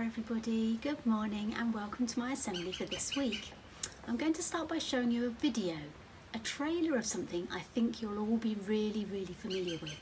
everybody, good morning and welcome to my assembly for this week. I'm going to start by showing you a video, a trailer of something I think you'll all be really familiar with.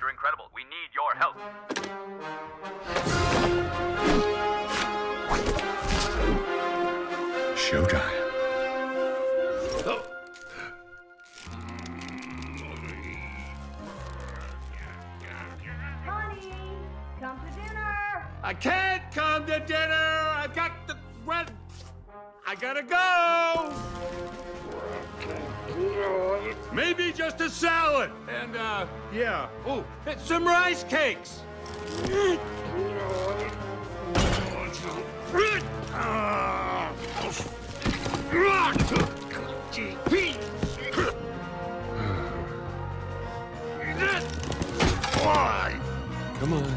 Incredible, we need your help. Showtime. Oh. Honey, come to dinner. I can't come to dinner. I've got the rent. I gotta go. Maybe just a salad and yeah. Oh, some rice cakes. Come on.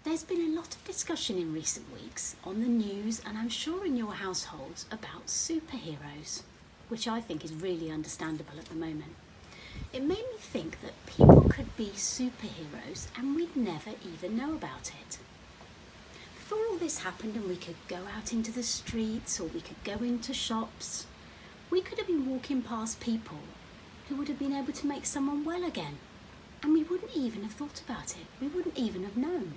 There's been a lot of discussion in recent weeks on the news and I'm sure in your households about superheroes, which I think is really understandable at the moment. It made me think that people could be superheroes and we'd never even know about it. Before all this happened and we could go out into the streets or we could go into shops, we could have been walking past people who would have been able to make someone well again, and we wouldn't even have thought about it. We wouldn't even have known.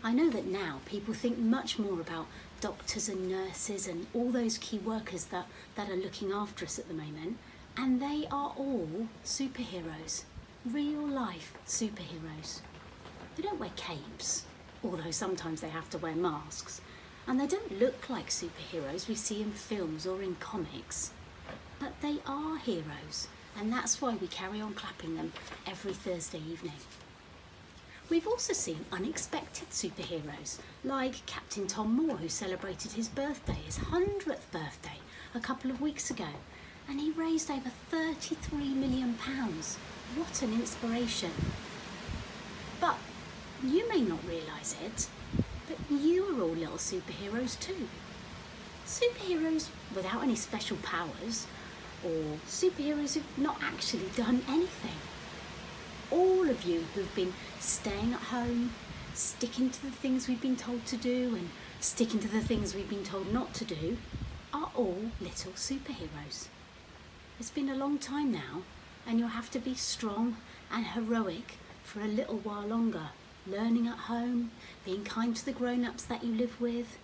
I know that now people think much more about doctors and nurses and all those key workers that are looking after us at the moment, and they are all superheroes, real life superheroes. They don't wear capes, although sometimes they have to wear masks, and they don't look like superheroes we see in films or in comics, but they are heroes, and that's why we carry on clapping them every Thursday evening. We've also seen unexpected superheroes, like Captain Tom Moore, who celebrated his birthday, his 100th birthday, a couple of weeks ago, and he raised over £33 million. What an inspiration. But you may not realise it, but you are all little superheroes too. Superheroes without any special powers, or superheroes who've not actually done anything. All of you who've been staying at home, sticking to the things we've been told to do and sticking to the things we've been told not to do, are all little superheroes. It's been a long time now, and you'll have to be strong and heroic for a little while longer, learning at home, being kind to the grown-ups that you live with,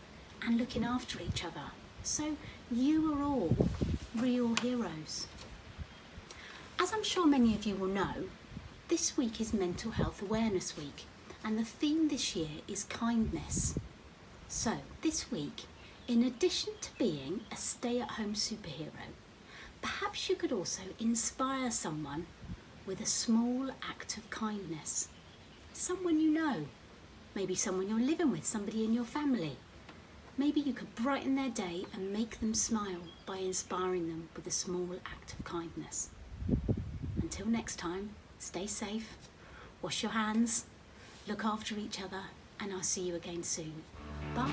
and looking after each other. So you are all real heroes. As I'm sure many of you will know, this week is Mental Health Awareness Week, and the theme this year is kindness. So this week, in addition to being a stay-at-home superhero, perhaps you could also inspire someone with a small act of kindness. Someone you know, maybe someone you're living with, somebody in your family. Maybe you could brighten their day and make them smile by inspiring them with a small act of kindness. Until next time, stay safe, wash your hands, look after each other, and I'll see you again soon. Bye.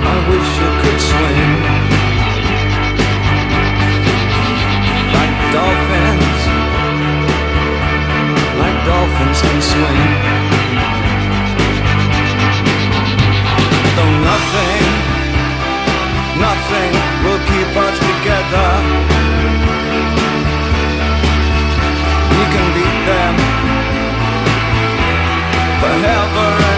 I wish you can swing. Though nothing will keep us together. We can beat them forever